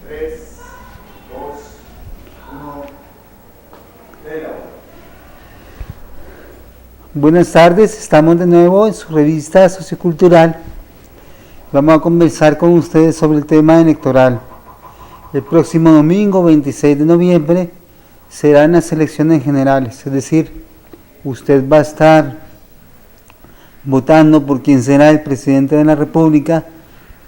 3, 2, 1, hello. Buenas tardes, estamos de nuevo en su revista sociocultural. Vamos a conversar con ustedes sobre el tema electoral. El próximo domingo, 26 de noviembre, serán las elecciones generales, es decir, usted va a estar votando por quién será el presidente de la República,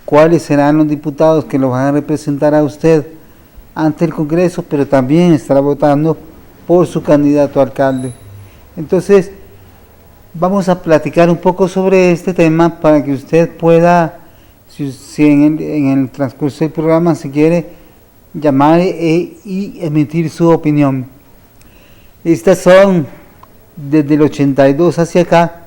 cuáles serán los diputados que lo van a representar a usted ante el Congreso, pero también estará votando por su candidato a alcalde. Entonces, vamos a platicar un poco sobre este tema para que usted pueda, si en el transcurso del programa se quiere, llamar y emitir su opinión. Estas son, desde el 82 hacia acá,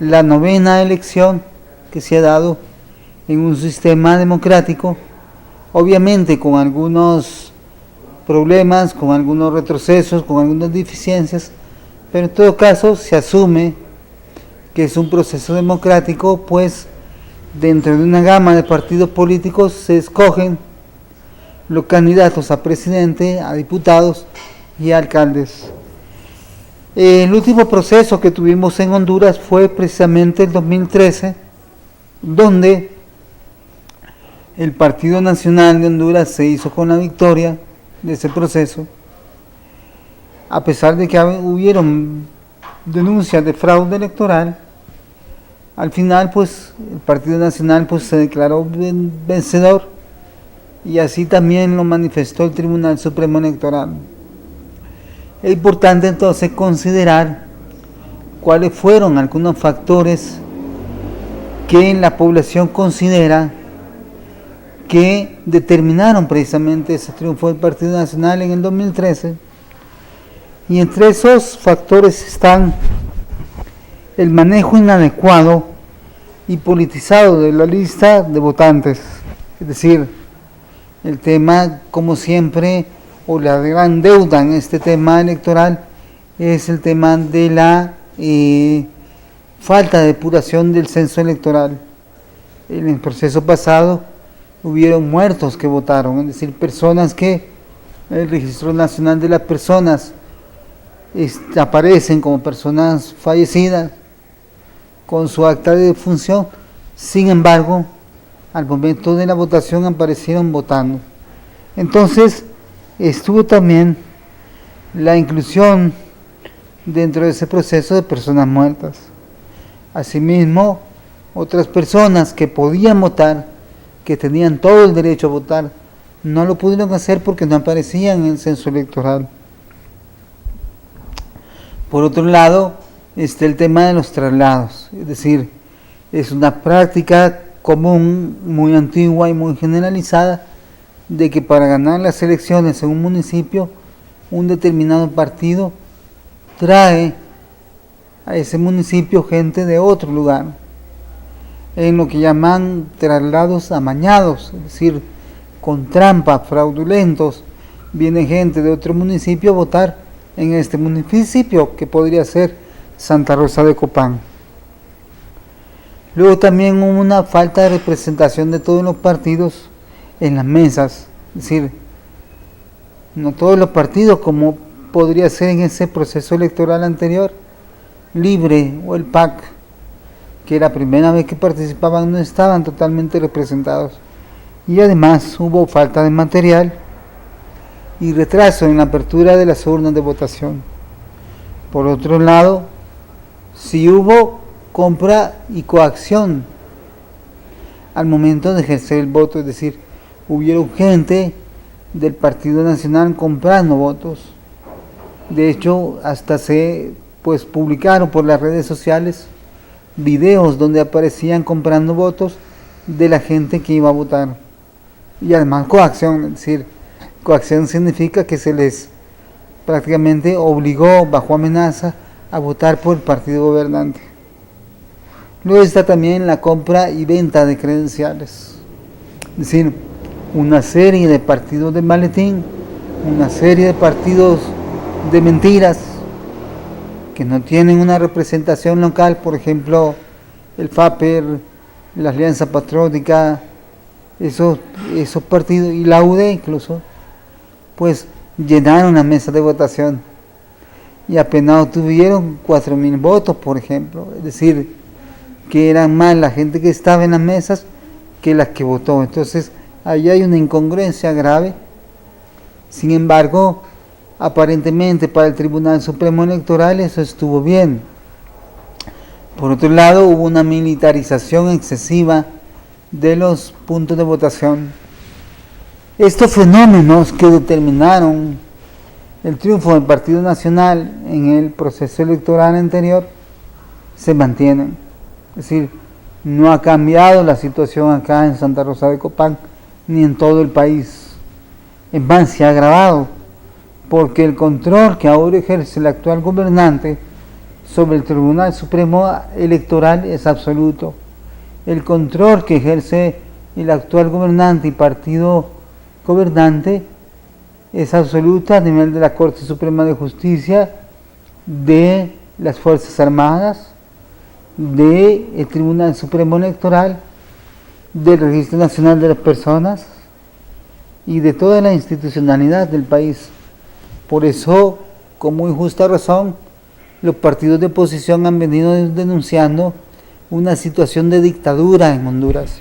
la novena elección que se ha dado en un sistema democrático, obviamente con algunos problemas, con algunos retrocesos, con algunas deficiencias, pero en todo caso se asume que es un proceso democrático, pues dentro de una gama de partidos políticos se escogen los candidatos a presidente, a diputados y a alcaldes. El último proceso que tuvimos en Honduras fue precisamente el 2013, donde el Partido Nacional de Honduras se hizo con la victoria de ese proceso, a pesar de que hubieron denuncias de fraude electoral. Al final, pues, el Partido Nacional se declaró vencedor, y así también lo manifestó el Tribunal Supremo Electoral. Es importante entonces considerar cuáles fueron algunos factores que la población considera que determinaron precisamente ese triunfo del Partido Nacional en el 2013, y entre esos factores están el manejo inadecuado y politizado de la lista de votantes, es decir, el tema, como siempre, o la gran deuda en este tema electoral es el tema de la falta de depuración del censo electoral. En el proceso pasado hubieron muertos que votaron, es decir, personas que el Registro Nacional de las Personas aparecen como personas fallecidas con su acta de defunción, sin embargo, al momento de la votación aparecieron votando. Entonces, estuvo también la inclusión dentro de ese proceso de personas muertas. Asimismo, otras personas que podían votar, que tenían todo el derecho a votar, no lo pudieron hacer porque no aparecían en el censo electoral. Por otro lado, está el tema de los traslados, es decir, es una práctica común, muy antigua y muy generalizada, de que para ganar las elecciones en un municipio, un determinado partido trae a ese municipio gente de otro lugar, en lo que llaman traslados amañados, es decir, con trampa, fraudulentos. Viene gente de otro municipio a votar en este municipio, que podría ser Santa Rosa de Copán. Luego también hubo una falta de representación de todos los partidos en las mesas, es decir, no todos los partidos, como podría ser en ese proceso electoral anterior, Libre o el PAC, que la primera vez que participaban no estaban totalmente representados, y además hubo falta de material y retraso en la apertura de las urnas de votación. Por otro lado, si hubo compra y coacción al momento de ejercer el voto, es decir, hubieron gente del Partido Nacional comprando votos. De hecho, hasta se publicaron por las redes sociales videos donde aparecían comprando votos de la gente que iba a votar. Y además coacción, es decir, coacción significa que se les prácticamente obligó bajo amenaza a votar por el partido gobernante. Luego está también la compra y venta de credenciales, es decir, una serie de partidos de maletín, una serie de partidos de mentiras que no tienen una representación local, por ejemplo, el FAPER, la Alianza Patriótica, esos partidos, y la UD incluso, pues llenaron la mesa de votación y apenas obtuvieron 4.000 votos, por ejemplo. Es decir, que eran más la gente que estaba en las mesas que las que votó. Entonces, ahí hay una incongruencia grave. Sin embargo, aparentemente para el Tribunal Supremo Electoral eso estuvo bien. Por otro lado, hubo una militarización excesiva de los puntos de votación. Estos fenómenos que determinaron el triunfo del Partido Nacional en el proceso electoral anterior se mantienen. Es decir, no ha cambiado la situación acá en Santa Rosa de Copán ni en todo el país. Es más, se ha agravado porque el control que ahora ejerce el actual gobernante sobre el Tribunal Supremo Electoral es absoluto. El control que ejerce el actual gobernante y partido gobernante es absoluto a nivel de la Corte Suprema de Justicia, de las Fuerzas Armadas, del Tribunal Supremo Electoral, del Registro Nacional de las Personas y de toda la institucionalidad del país. Por eso, con muy justa razón, los partidos de oposición han venido denunciando una situación de dictadura en Honduras.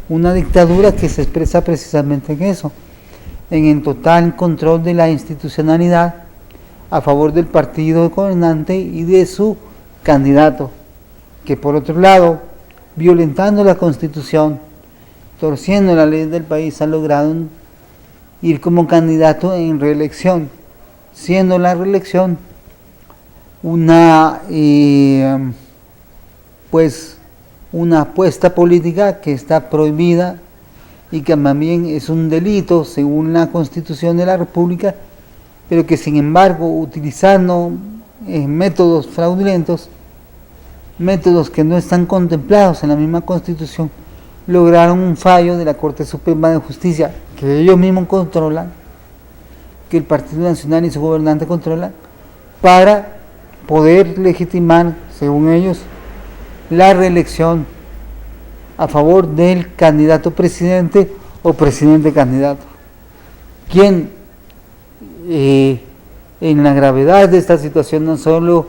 Una dictadura que se expresa precisamente en eso, en el total control de la institucionalidad a favor del partido gobernante y de su candidato, que por otro lado, violentando la Constitución, torciendo la ley del país, ha logrado ir como candidato en reelección, siendo la reelección una apuesta política que está prohibida y que también es un delito según la Constitución de la República, pero que sin embargo, utilizando métodos fraudulentos, métodos que no están contemplados en la misma Constitución, lograron un fallo de la Corte Suprema de Justicia que ellos mismos controlan, que el Partido Nacional y su gobernante controlan, para poder legitimar, según ellos, la reelección a favor del candidato presidente o presidente candidato, quien en la gravedad de esta situación no solo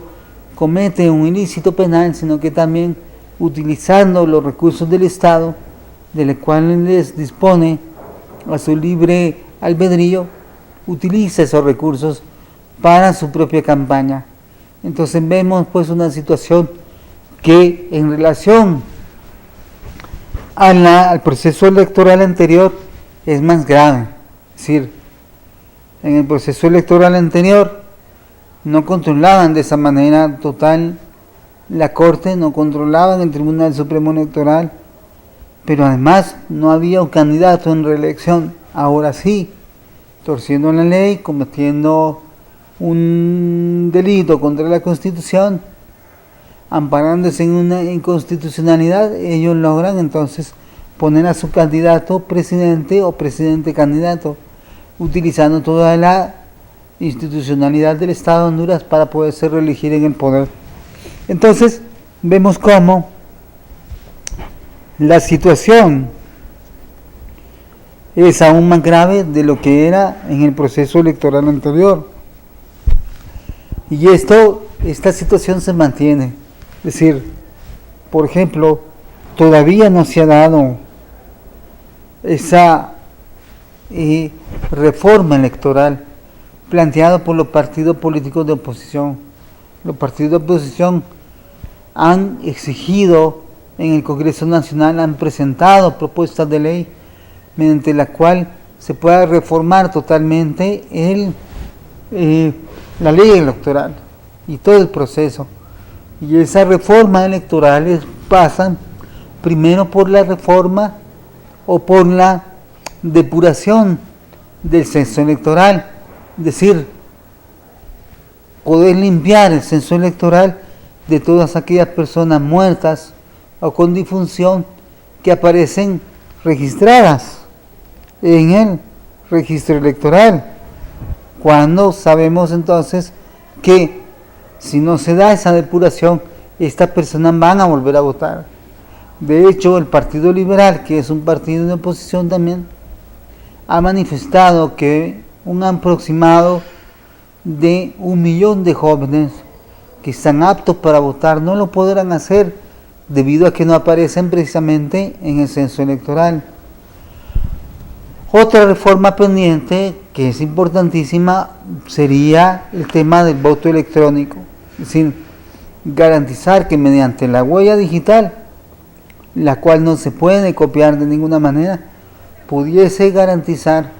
comete un ilícito penal, sino que también, utilizando los recursos del Estado, de los cuales les dispone a su libre albedrío, utiliza esos recursos para su propia campaña. Entonces vemos pues una situación que en relación al proceso electoral anterior es más grave. Es decir, en el proceso electoral anterior no controlaban de esa manera total la Corte, no controlaban el Tribunal Supremo Electoral, pero además no había un candidato en reelección. Ahora sí, torciendo la ley, cometiendo un delito contra la Constitución, amparándose en una inconstitucionalidad, ellos logran entonces poner a su candidato presidente o presidente candidato, utilizando toda la institucionalidad del Estado de Honduras para poderse reelegir en el poder. Entonces vemos cómo la situación es aún más grave de lo que era en el proceso electoral anterior. Y esta situación se mantiene. Es decir, por ejemplo, todavía no se ha dado esa reforma electoral planteada por los partidos políticos de oposición. Los partidos de oposición han exigido en el Congreso Nacional, han presentado propuestas de ley mediante la cual se pueda reformar totalmente la ley electoral y todo el proceso. Y esas reformas electorales pasan primero por la reforma o por la depuración del censo electoral, es decir, poder limpiar el censo electoral de todas aquellas personas muertas o con difunción que aparecen registradas en el registro electoral, cuando sabemos entonces que si no se da esa depuración, estas personas van a volver a votar. De hecho, el Partido Liberal, que es un partido de oposición también, ha manifestado que un aproximado de 1 millón de jóvenes que están aptos para votar no lo podrán hacer debido a que no aparecen precisamente en el censo electoral. Otra reforma pendiente que es importantísima sería el tema del voto electrónico, es decir, garantizar que mediante la huella digital, la cual no se puede copiar de ninguna manera, pudiese garantizar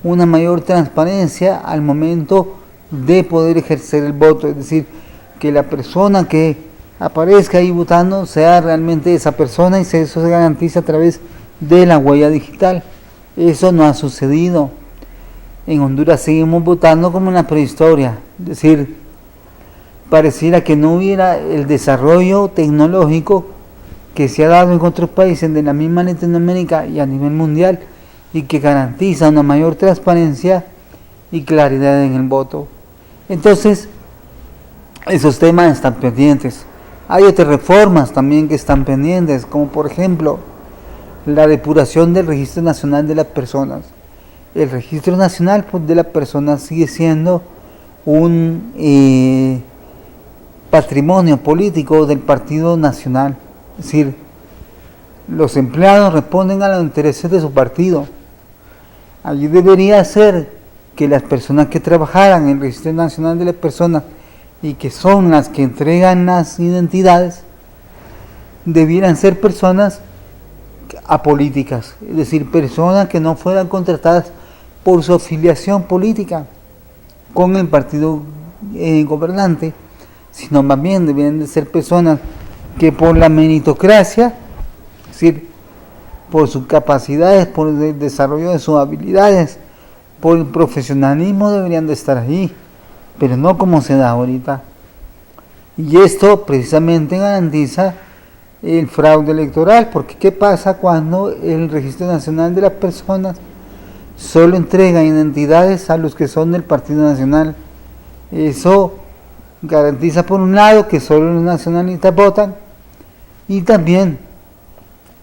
una mayor transparencia al momento de poder ejercer el voto, es decir, que la persona que aparezca ahí votando sea realmente esa persona y eso se garantiza a través de la huella digital. Eso no ha sucedido. En Honduras seguimos votando como en la prehistoria, es decir, pareciera que no hubiera el desarrollo tecnológico que se ha dado en otros países de la misma Latinoamérica y a nivel mundial y que garantiza una mayor transparencia y claridad en el voto. Entonces, esos temas están pendientes. Hay otras reformas también que están pendientes, como por ejemplo la depuración del Registro Nacional de las Personas. El Registro Nacional de las Personas sigue siendo un patrimonio político del Partido Nacional. Es decir, los empleados responden a los intereses de su partido. Allí debería ser que las personas que trabajaran en el Registro Nacional de las Personas y que son las que entregan las identidades, debieran ser personas apolíticas, es decir, personas que no fueran contratadas por su afiliación política con el partido gobernante, sino más bien debían de ser personas que por la meritocracia, es decir, por sus capacidades, por el desarrollo de sus habilidades, por el profesionalismo deberían de estar allí, pero no como se da ahorita. Y esto precisamente garantiza el fraude electoral, porque ¿qué pasa cuando el Registro Nacional de las Personas solo entrega identidades a los que son del Partido Nacional? Eso garantiza por un lado que solo los nacionalistas votan y también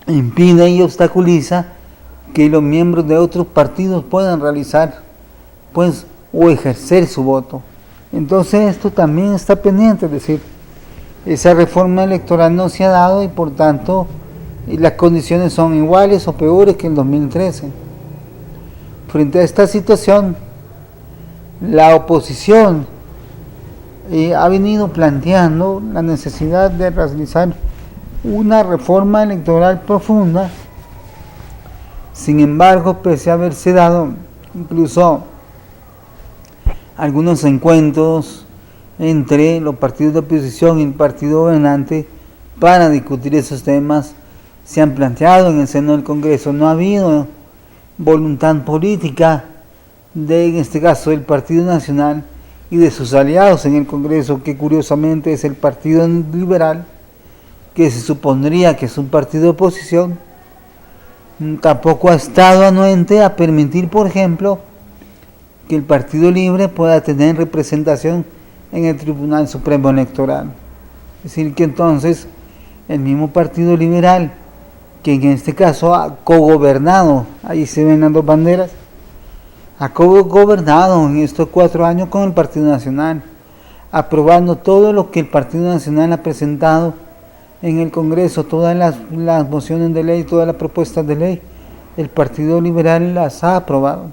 impide y obstaculiza que los miembros de otros partidos puedan realizar pues o ejercer su voto. Entonces esto también está pendiente, es decir, esa reforma electoral no se ha dado y por tanto las condiciones son iguales o peores que en 2013. Frente a esta situación, la oposición ha venido planteando la necesidad de realizar una reforma electoral profunda. Sin embargo, pese a haberse dado incluso algunos encuentros entre los partidos de oposición y el partido gobernante para discutir esos temas, se han planteado en el seno del Congreso. No ha habido voluntad política de, en este caso, del Partido Nacional y de sus aliados en el Congreso, que curiosamente es el Partido Liberal, que se supondría que es un partido de oposición. Tampoco ha estado anuente a permitir, por ejemplo, que el Partido Libre pueda tener representación en el Tribunal Supremo Electoral. Es decir, que entonces el mismo Partido Liberal, que en este caso ha cogobernado, ahí se ven las dos banderas, ha cogobernado en estos 4 años con el Partido Nacional, aprobando todo lo que el Partido Nacional ha presentado en el Congreso, todas las mociones de ley, todas las propuestas de ley, el Partido Liberal las ha aprobado.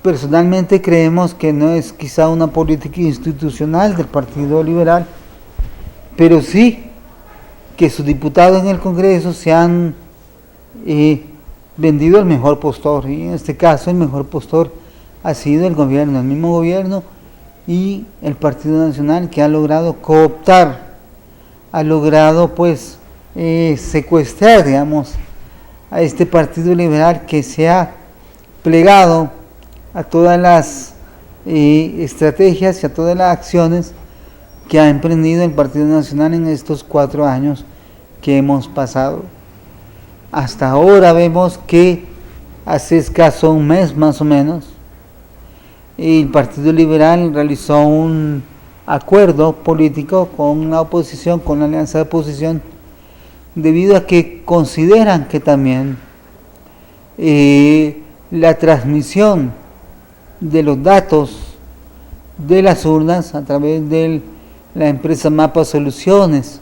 Personalmente creemos que no es quizá una política institucional del Partido Liberal, pero sí que sus diputados en el Congreso se han vendido el mejor postor, y en este caso el mejor postor ha sido el gobierno, el mismo gobierno y el Partido Nacional, que ha logrado cooptar, ha logrado pues secuestrar, digamos, a este Partido Liberal, que se ha plegado a todas las estrategias y a todas las acciones que ha emprendido el Partido Nacional en estos 4 años que hemos pasado. Hasta ahora vemos que hace escaso un mes más o menos, el Partido Liberal realizó un acuerdo político con la oposición, con la alianza de oposición, debido a que consideran que también la transmisión de los datos de las urnas a través de la empresa Mapa Soluciones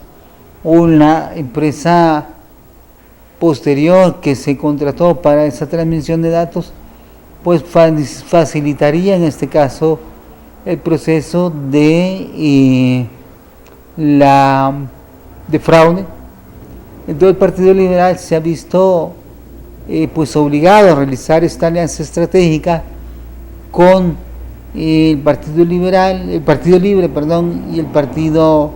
o la empresa posterior que se contrató para esa transmisión de datos, pues facilitaría en este caso el proceso de fraude. Entonces el Partido Liberal se ha visto pues obligado a realizar esta alianza estratégica con el Partido Liberal, el Partido Libre, perdón, y el partido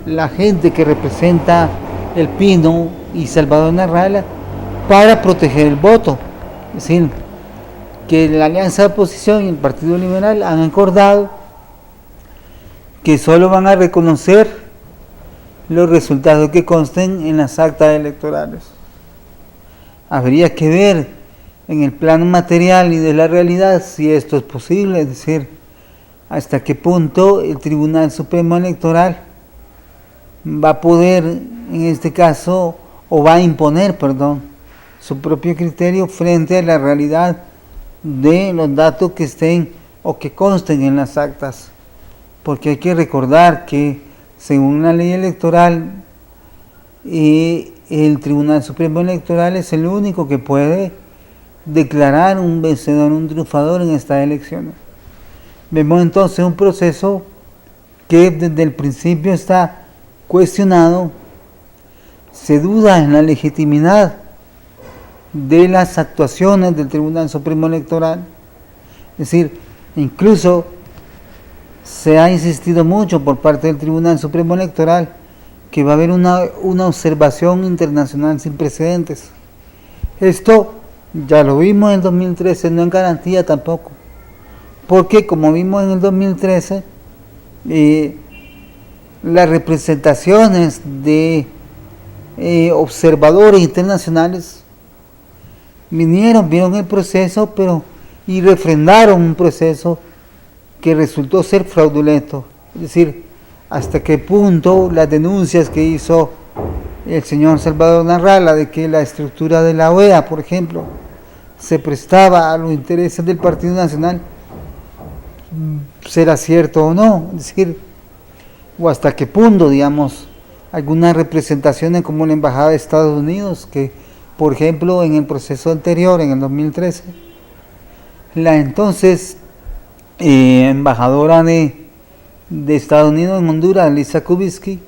la gente que representa el Pino y Salvador Narrala para proteger el voto. Es decir, que la alianza de oposición y el Partido Liberal han acordado que solo van a reconocer los resultados que consten en las actas electorales. Habría que ver en el plano material y de la realidad si esto es posible, es decir, hasta qué punto el Tribunal Supremo Electoral va a poder, en este caso, o va a imponer, su propio criterio frente a la realidad de los datos que estén o que consten en las actas. Porque hay que recordar que, según la ley electoral, el Tribunal Supremo Electoral es el único que puede declarar un vencedor, un triunfador en estas elecciones. Vemos entonces un proceso que desde el principio está cuestionado, se duda en la legitimidad de las actuaciones del Tribunal Supremo Electoral. Es decir, incluso se ha insistido mucho por parte del Tribunal Supremo Electoral que va a haber una observación internacional sin precedentes. Esto ya lo vimos en el 2013, no es garantía tampoco, porque como vimos en el 2013, las representaciones de observadores internacionales vieron el proceso, y refrendaron un proceso que resultó ser fraudulento. Es decir, hasta qué punto las denuncias que hizo el señor Salvador Narrala de que la estructura de la OEA, por ejemplo, se prestaba a los intereses del Partido Nacional, será cierto o no. Es decir, o hasta qué punto, digamos, algunas representaciones como la Embajada de Estados Unidos, que por ejemplo en el proceso anterior, en el 2013, la entonces embajadora de Estados Unidos en Honduras, Lisa Kubitsky,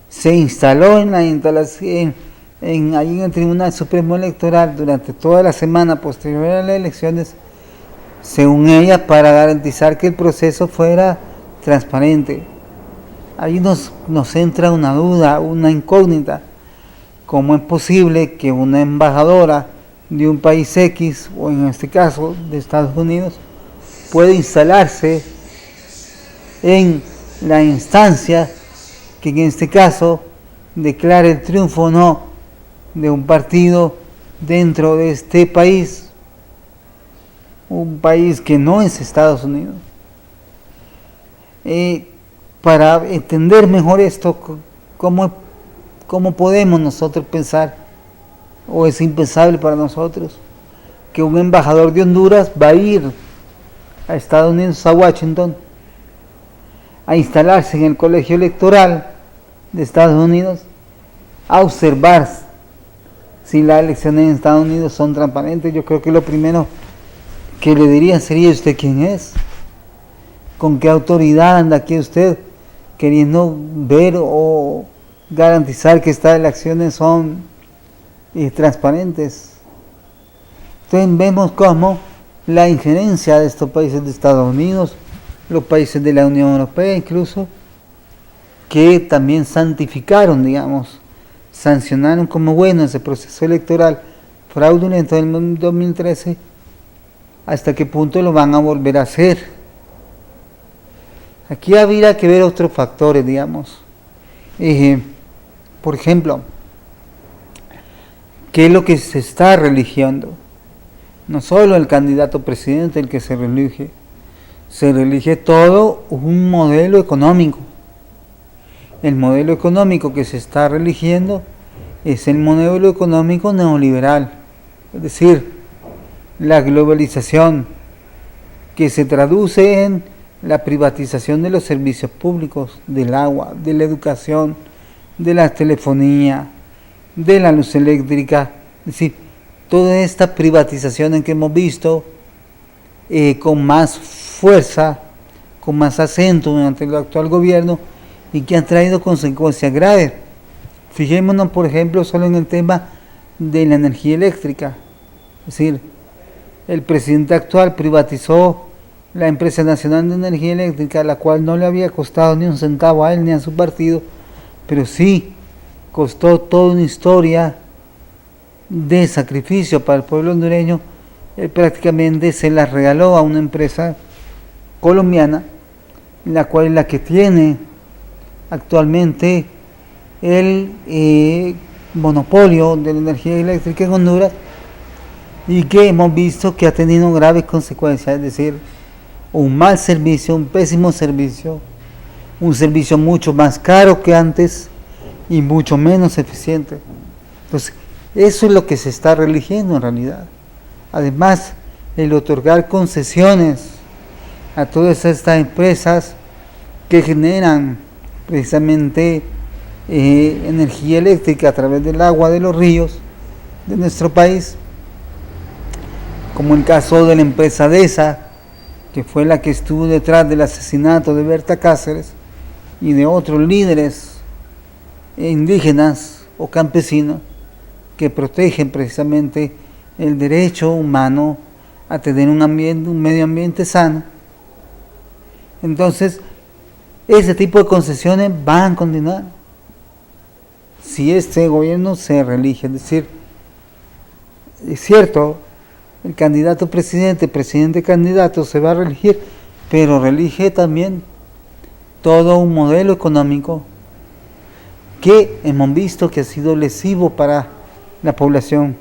se instaló en la instalación ahí en el Tribunal Supremo Electoral durante toda la semana posterior a las elecciones, según ella, para garantizar que el proceso fuera transparente. Ahí nos entra una duda, una incógnita. ¿Cómo es posible que una embajadora de un país X, o en este caso de Estados Unidos, pueda instalarse en la instancia que en este caso declare el triunfo o no de un partido dentro de este país, un país que no es Estados Unidos? Para entender mejor esto, ¿cómo podemos nosotros pensar, o es impensable para nosotros, que un embajador de Honduras va a ir a Estados Unidos, a Washington, a instalarse en el colegio electoral de Estados Unidos, a observar si las elecciones en Estados Unidos son transparentes? Yo creo que lo primero que le diría sería: ¿usted quién es? ¿Con qué autoridad anda aquí usted queriendo ver o garantizar que estas elecciones son transparentes? Entonces vemos cómo la injerencia de estos países de Estados Unidos, los países de la Unión Europea incluso, que también santificaron, digamos, sancionaron como bueno ese proceso electoral fraudulento del 2013, ¿hasta qué punto lo van a volver a hacer? Aquí habría que ver otros factores, digamos. Por ejemplo, ¿qué es lo que se está religiendo? No solo el candidato presidente el que se relige, se reelige todo un modelo económico. El modelo económico que se está reeligiendo es el modelo económico neoliberal, es decir, la globalización, que se traduce en la privatización de los servicios públicos, del agua, de la educación, de la telefonía, de la luz eléctrica, es decir, toda esta privatización en que hemos visto con más fuerza, con más acento durante el actual gobierno y que han traído consecuencias graves. Fijémonos, por ejemplo, solo en el tema de la energía eléctrica, es decir, el presidente actual privatizó la empresa nacional de energía eléctrica, la cual no le había costado ni un centavo a él ni a su partido, pero sí costó toda una historia de sacrificio para el pueblo hondureño. Él prácticamente se la regaló a una empresa colombiana, la cual es la que tiene actualmente el monopolio de la energía eléctrica en Honduras, y que hemos visto que ha tenido graves consecuencias, es decir, un mal servicio, un pésimo servicio, un servicio mucho más caro que antes y mucho menos eficiente. Entonces, eso es lo que se está reeligiendo en realidad. Además, el otorgar concesiones a todas estas empresas que generan precisamente energía eléctrica a través del agua de los ríos de nuestro país, como el caso de la empresa DESA, que fue la que estuvo detrás del asesinato de Berta Cáceres y de otros líderes indígenas o campesinos que protegen precisamente el derecho humano a tener un medio ambiente sano. Entonces, ese tipo de concesiones van a continuar si este gobierno se reelige. Es decir, es cierto, el candidato presidente candidato se va a reelegir, pero reelige también todo un modelo económico que hemos visto que ha sido lesivo para la población.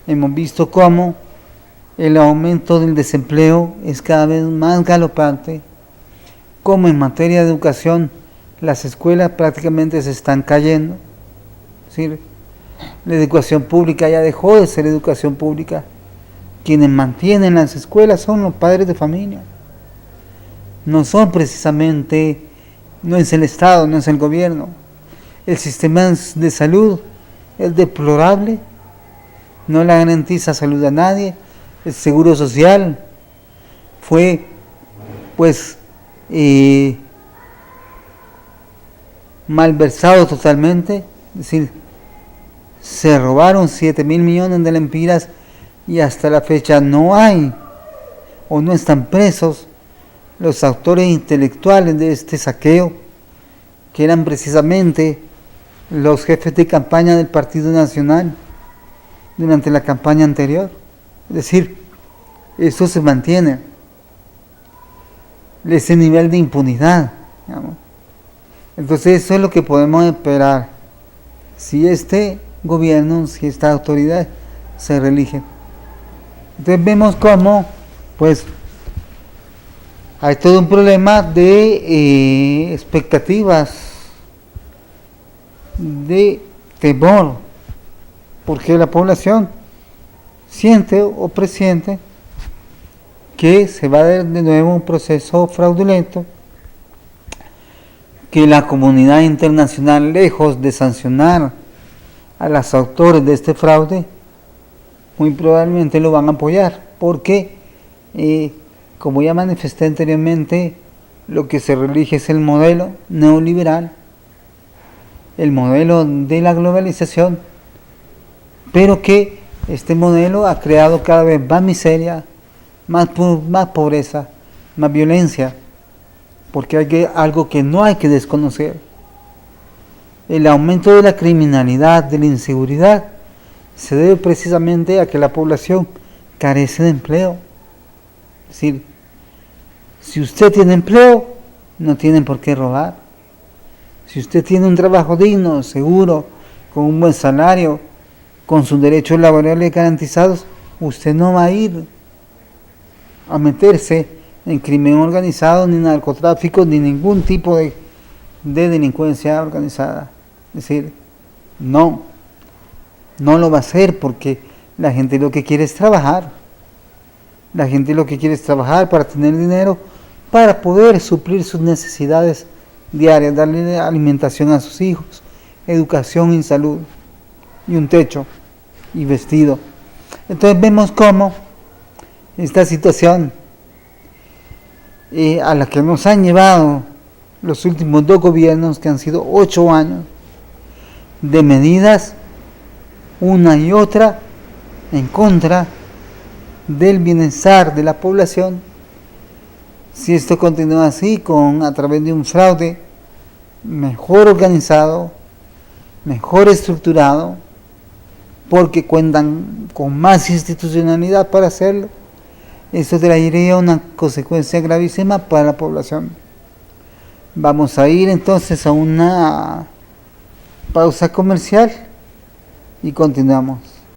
Hemos visto cómo el aumento del desempleo es cada vez más galopante, cómo en materia de educación las escuelas prácticamente se están cayendo. Es decir, la educación pública ya dejó de ser educación pública. Quienes mantienen las escuelas son los padres de familia. No son precisamente, no es el Estado, no es el gobierno. El sistema de salud es deplorable, no le garantiza salud a nadie. El seguro social fue, pues, malversado totalmente. Es decir, se robaron 7.000 millones de lempiras y hasta la fecha no hay o no están presos los autores intelectuales de este saqueo, que eran precisamente los jefes de campaña del Partido Nacional durante la campaña anterior. Es decir, eso se mantiene, ese nivel de impunidad, digamos. Entonces eso es lo que podemos esperar si este gobierno, si esta autoridad se reelige. Entonces vemos cómo, pues, hay todo un problema de expectativas, de temor, porque la población siente o presiente que se va a dar de nuevo un proceso fraudulento, que la comunidad internacional, lejos de sancionar a los autores de este fraude, muy probablemente lo van a apoyar, porque como ya manifesté anteriormente, lo que se reelige es el modelo neoliberal, el modelo de la globalización, pero que este modelo ha creado cada vez más miseria, más pobreza, más violencia, porque hay algo que no hay que desconocer: el aumento de la criminalidad, de la inseguridad, se debe precisamente a que la población carece de empleo. Es decir, si usted tiene empleo, no tiene por qué robar. Si usted tiene un trabajo digno, seguro, con un buen salario, con sus derechos laborales garantizados, usted no va a ir a meterse en crimen organizado, ni narcotráfico, ni ningún tipo de delincuencia organizada. Es decir, no lo va a hacer porque la gente lo que quiere es trabajar. La gente lo que quiere es trabajar para tener dinero, para poder suplir sus necesidades diarias, darle alimentación a sus hijos, educación y salud, y un techo y vestido. Entonces vemos cómo esta situación a la que nos han llevado los últimos 2 gobiernos, que han sido 8 años de medidas, una y otra, en contra del bienestar de la población. Si esto continúa así, a través de un fraude mejor organizado, mejor estructurado, porque cuentan con más institucionalidad para hacerlo, esto traería una consecuencia gravísima para la población. Vamos a ir entonces a una pausa comercial y continuamos.